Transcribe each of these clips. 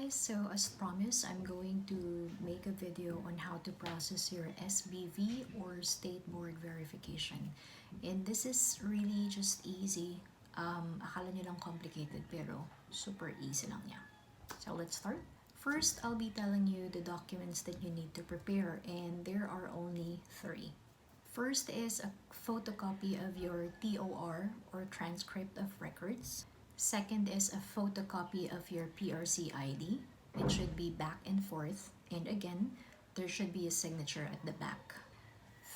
guys, so as promised, I'm going to make a video on how to process your SBV or Stateboard Verification. And this is really just easy. Akala nyo lang complicated pero super easy lang niya. So let's start. First, I'll be telling you the documents that you need to prepare, and there are only 3. First is a photocopy of your TOR or transcript of records. Second is a photocopy of your PRC ID. It should be back and forth, and again, there should be a signature at the back.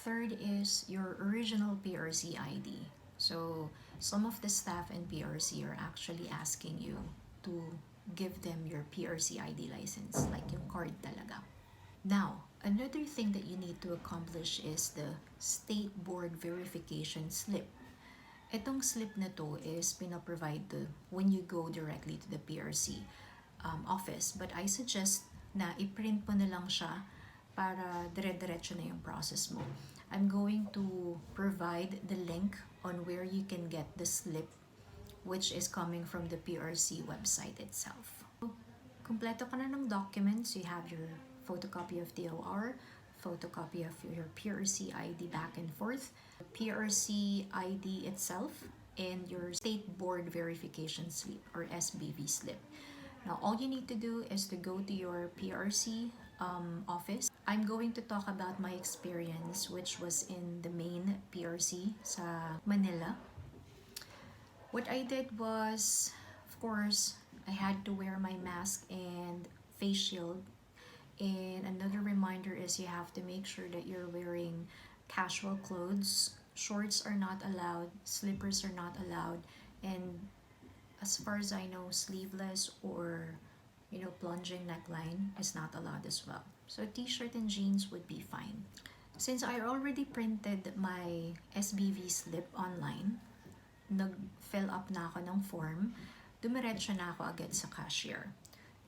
Third is your original PRC ID. So some of the staff in PRC are actually asking you to give them your PRC ID license, like yung card talaga. Now, another thing that you need to accomplish is the Stateboard Verification Slip. Itong slip na to is pinaprovide when you go directly to the PRC office. But I suggest na i-print mo na lang siya para dire-diretso na yung process mo. I'm going to provide the link on where you can get the slip, which is coming from the PRC website itself. Kompleto ka na ng documents. You have your photocopy of TOR, photocopy of your PRC ID back and forth, PRC ID itself, and your Stateboard Verification Slip or SBV Slip. Now, all you need to do is to go to your PRC office. I'm going to talk about my experience, which was in the main PRC sa Manila. What I did was, of course, I had to wear my mask and face shield. And another reminder is you have to make sure that you're wearing casual clothes. Shorts are not allowed, slippers are not allowed, and as far as I know, sleeveless or plunging neckline is not allowed as well. So t-shirt and jeans would be fine. Since I already printed my SBV slip online, nag-fill up na ako ng form, dumiretso na ako agad sa cashier.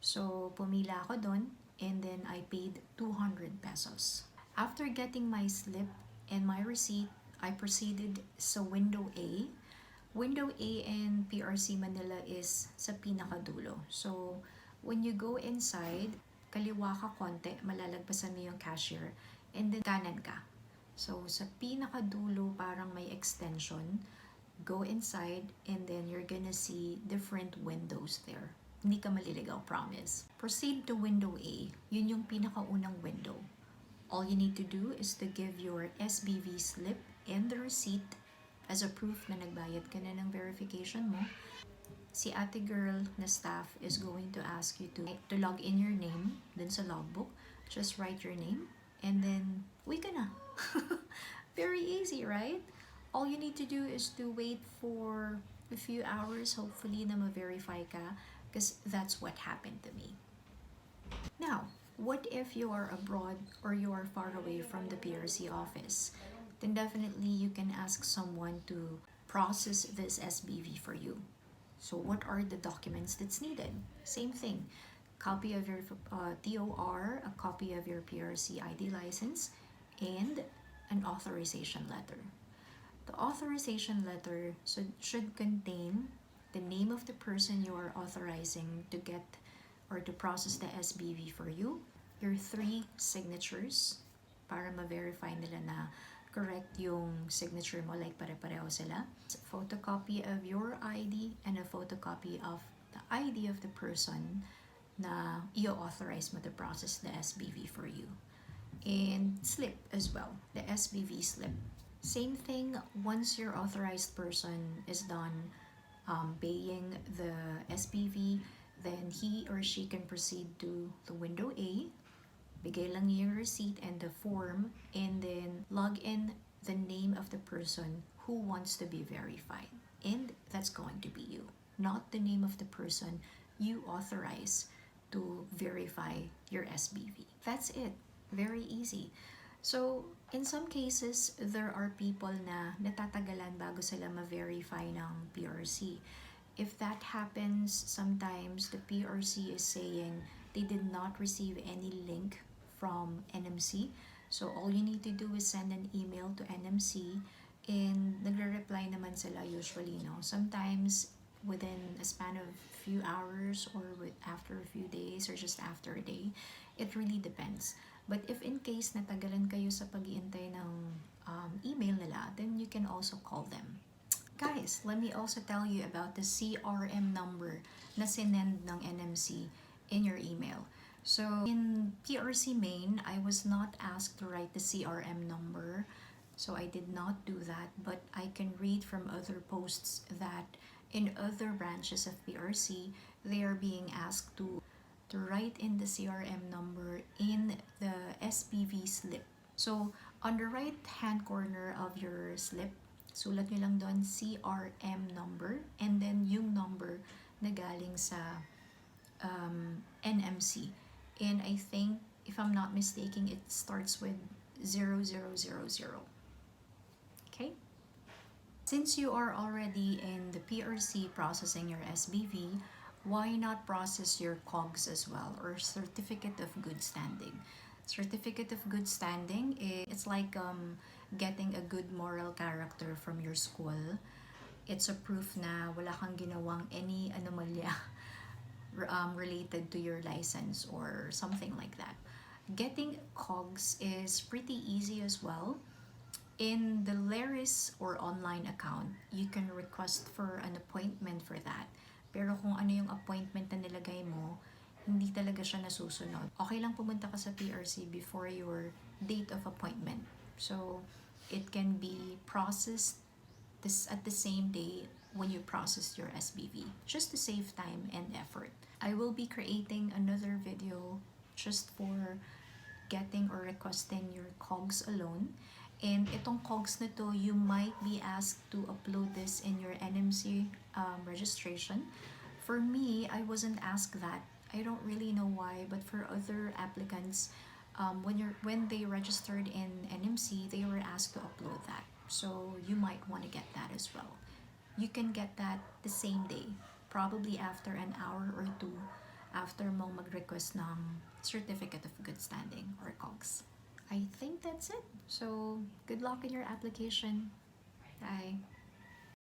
So pumila ako doon, and then I paid 200 pesos. After getting my slip and my receipt, I proceeded sa window A. Window A in PRC Manila is sa pinakadulo. So when you go inside, kaliwa ka konti, malalagpasan mo yung cashier, and then kanan ka. So sa pinakadulo, parang may extension. Go inside, and then you're gonna see different windows there. Hindi ka maliligaw, promise. Proceed to window A. Yun yung pinakaunang window. All you need to do is to give your SBV slip and the receipt as a proof na nagbayad ka na ng verification mo. Si ate girl na staff is going to ask you to log in your name dun sa logbook. Just write your name, and then uwi ka na. Very easy, right? All you need to do is to wait for a few hours, hopefully na ma-verify ka, because that's what happened to me. Now, what if you are abroad or you are far away from the PRC office? Then definitely you can ask someone to process this SBV for you. So what are the documents that's needed? Same thing. Copy of your TOR, a copy of your PRC ID license, and an authorization letter. The authorization letter should contain the name of the person you are authorizing to get or to process the SBV for you, your 3 signatures para ma-verify nila na correct yung signature mo, like pare-pareho sila, photocopy of your ID, and a photocopy of the ID of the person na i-authorize mo to process the SBV for you, and slip as well, the SBV slip. Same thing, once your authorized person is done paying the SBV, then he or she can proceed to the window A, bigay lang yung receipt and the form, and then log in the name of the person who wants to be verified. And that's going to be you, not the name of the person you authorize to verify your SBV. That's it. Very easy. So, in some cases, there are people na natatagalan bago sila ma-verify ng PRC. If that happens, sometimes the PRC is saying they did not receive any link from NMC. So, all you need to do is send an email to NMC, and nagre-reply naman sila usually, no? Sometimes, within a span of few hours or after a few days or just after a day. It really depends. But if in case natagalan kayo sa pag-iintay ng email nila, then you can also call them. Guys, let me also tell you about the CRM number na sinend ng NMC in your email. So in PRC main, I was not asked to write the CRM number, so I did not do that, but I can read from other posts that in other branches of PRC, they are being asked to write in the CRM number in the SBV slip. So on the right hand corner of your slip, sulat nyo lang doon CRM number and then yung number na galing sa NMC. And I think, if I'm not mistaken, it starts with 0000. Okay? Since you are already in the PRC processing your SBV, why not process your Cogs as well, or Certificate of Good Standing? Certificate of Good Standing, it's like getting a good moral character from your school. It's a proof na wala kang ginawang any anomalya related to your license or something like that. Getting Cogs is pretty easy as well. In the Laris or online account, you can request for an appointment for that. Pero kung ano yung appointment na nilagay mo, hindi talaga siya nasusunod. Okay lang pumunta ka sa PRC before your date of appointment. So, it can be processed at the same day when you process your SBV, just to save time and effort. I will be creating another video just for getting or requesting your Cogs alone. And itong Cogs na to, you might be asked to upload this in your NMC registration. For me, I wasn't asked that. I don't really know why, but for other applicants, when they registered in NMC, they were asked to upload that. So you might want to get that as well. You can get that the same day, probably after an hour or two after mong mag-request ng Certificate of Good Standing or Cogs. I think that's it. So good luck in your application. Bye.